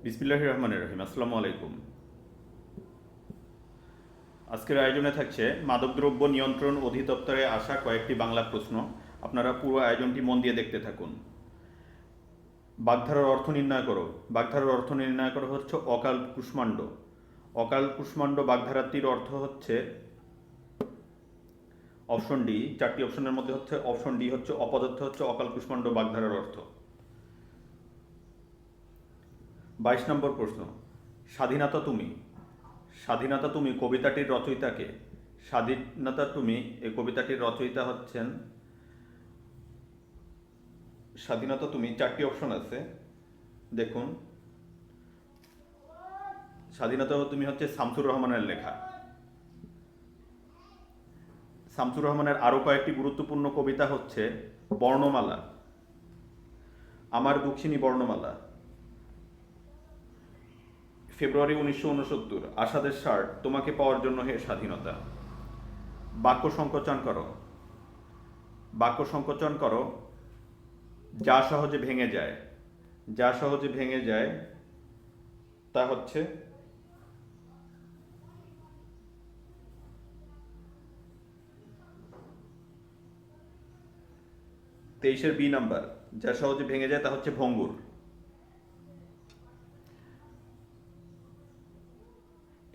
বিসমিল্লাহির রহমানির রহিম। আসসালামু আলাইকুম। আজকের আয়োজনে থাকছে মাদকদ্রব্য নিয়ন্ত্রণ অধিদপ্তরে আসা কয়েকটি বাংলা প্রশ্ন। আপনারা পুরো আয়োজনটি মন দিয়ে দেখতে থাকুন। বাগধারার অর্থ নির্ণয় করো। বাগধারার অর্থ নির্ণয় করো হচ্ছে অকাল কুষ্মাণ্ড। অকাল কুষ্মাণ্ড বাগধারাটির অর্থ হচ্ছে অপশন ডি। চারটি অপশনের মধ্যে হচ্ছে অপশন ডি হচ্ছে অপদার্থ হচ্ছে অকাল কুষ্মাণ্ড বাগধারার অর্থ। 22 নম্বর প্রশ্ন, স্বাধীনতা তুমি। স্বাধীনতা তুমি কবিতাটির রচয়িতাকে। স্বাধীনতা তুমি এই কবিতাটির রচয়িতা হচ্ছেন স্বাধীনতা তুমি। চারটি অপশন আছে, দেখুন। স্বাধীনতা তুমি হচ্ছে শামসুর রহমানের লেখা। শামসুর রহমানের আরও কয়েকটি গুরুত্বপূর্ণ কবিতা হচ্ছে বর্ণমালা, আমার দুঃখিনী বর্ণমালা, ফেব্রুয়ারি 1969, আষাঢ়ের ষাট, তোমাকে পাওয়ার জন্য হে স্বাধীনতা। বাক্য সংকোচন করো। বাক্য সংকোচন করো। যা সহজে ভেঙে যায়। যা সহজে ভেঙে যায় তা হচ্ছে 23-এর বি নাম্বার। যা সহজে ভেঙে যায় তা হচ্ছে ভঙ্গুর।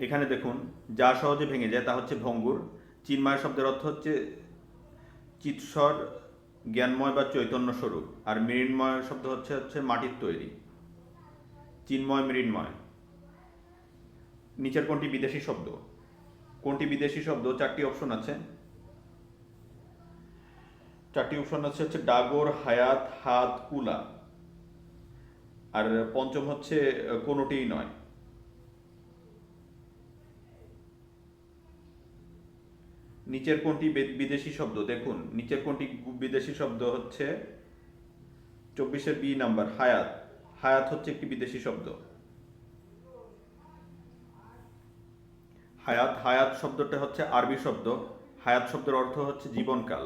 এখানে দেখুন, যা সহজে ভেঙে যায় তা হচ্ছে ভঙ্গুর। চিন্ময় শব্দের অর্থ হচ্ছে চিৎস্বর, জ্ঞানময় বা চৈতন্য স্বরূপ। আর মৃন্ময় শব্দ হচ্ছে মাটির তৈরি। চিন্ময়, মৃন্ময়। নিচের কোনটি বিদেশি শব্দ? কোনটি বিদেশি শব্দ? চারটি অপশন আছে। চারটি অপশন আছে হচ্ছে ডাগর, হায়াত, হাত, কুলা। আর পঞ্চম হচ্ছে কোনোটিই নয়। নিচের কোনটি বিদেশি শব্দ? দেখুন, নিচের কোনটি বিদেশি শব্দ হচ্ছে 24-এর বি নাম্বার, হায়াত। হায়াত হচ্ছে একটি বিদেশি শব্দ। হায়াত, হায়াত শব্দটা হচ্ছে আরবি শব্দ। হায়াত শব্দের অর্থ হচ্ছে জীবনকাল।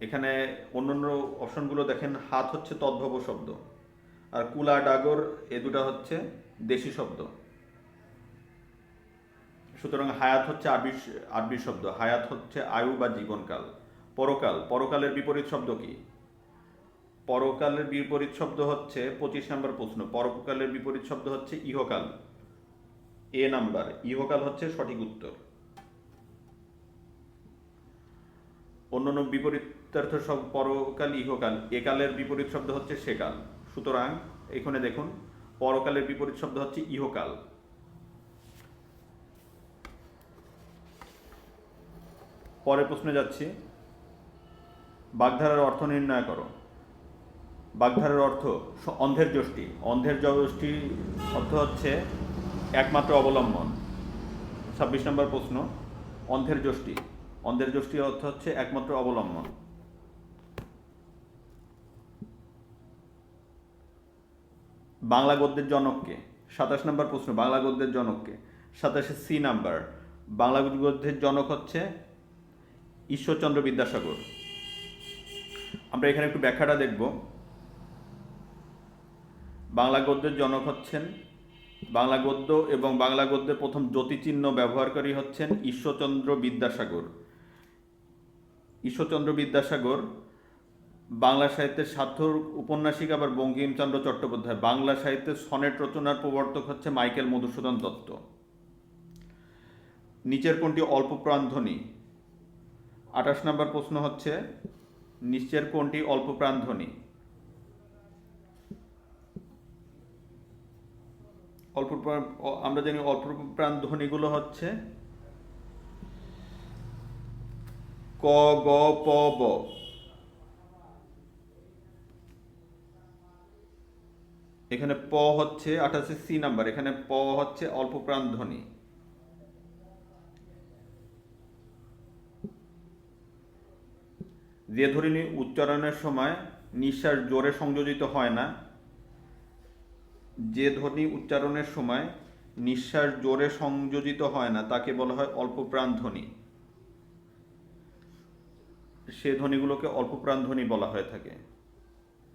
এখানে অন্যান্য অপশনগুলো দেখেন, হাত হচ্ছে তদ্ভব শব্দ, আর কুলা, ডাগর এ দুটা হচ্ছে দেশি শব্দ। সুতরাং হায়াত হচ্ছে আরবি শব্দ। হায়াত হচ্ছে আয়ু বা জীবনকাল। পরকাল, পরকালের বিপরীত শব্দ কি? পরকালের বিপরীত শব্দ হচ্ছে 25 নম্বর প্রশ্ন। পরকালের বিপরীত শব্দ হচ্ছে ইহকাল। এ নাম্বার, ইহকাল হচ্ছে সঠিক উত্তর। অন্যান্য বিপরীতার্থ সব পরকাল, ইহকাল। একালের বিপরীত শব্দ হচ্ছে সেকাল। সুতরাং এখানে দেখুন, পরকালের বিপরীত শব্দ হচ্ছে ইহকাল। পরের প্রশ্নে যাচ্ছি। বাগধারার অর্থ নির্ণয় করো। বাগধারার অর্থ অন্ধের যষ্টি। অন্ধের যষ্টি অর্থ হচ্ছে একমাত্র অবলম্বন। 26 নম্বর প্রশ্ন, অন্ধের যষ্টি। অন্ধের যষ্টি অর্থ হচ্ছে একমাত্র অবলম্বন। বাংলা গদ্যের জনককে। 27 নম্বর প্রশ্ন, বাংলা গদ্যের জনককে। 27-এর সি নাম্বার, বাংলা গদ্যের জনক হচ্ছে ঈশ্বরচন্দ্র বিদ্যাসাগর। আমরা এখানে একটু ব্যাখ্যাটা দেখব। বাংলা গদ্যের জনক হচ্ছেন, বাংলা গদ্য এবং বাংলা গদ্যের প্রথম জ্যোতিচিহ্ন ব্যবহারকারী হচ্ছেন ঈশ্বরচন্দ্র বিদ্যাসাগর। ঈশ্বরচন্দ্র বিদ্যাসাগর বাংলা সাহিত্যের সার্থক উপন্যাসিক, আবার বঙ্কিমচন্দ্র চট্টোপাধ্যায়। বাংলা সাহিত্যের সনেট রচনার প্রবর্তক হচ্ছে মাইকেল মধুসূদন দত্ত। নিচের কোনটি অল্প প্রাণধ্বনি? 28 নম্বর প্রশ্ন হচ্ছে, নিচের কোনটি অল্প প্রাণধ্বনি? আমরা জানি অল্প প্রাণধ্বনিগুলো হচ্ছে ক, গ, প, ব। এখানে প হচ্ছে 28 সি নাম্বার, এখানে প হচ্ছে অল্প প্রাণধ্বনি। যে ধ্বনি উচ্চারণের সময় নিঃশ্বাস জোরে সংযোজিত হয় না, যে ধ্বনি উচ্চারণের সময় নিঃশ্বাস জোরে সংযোজিত হয় না তাকে বলা হয় অল্প প্রাণধ্বনি। সে ধ্বনিগুলোকে অল্প প্রাণধ্বনি বলা হয়ে থাকে।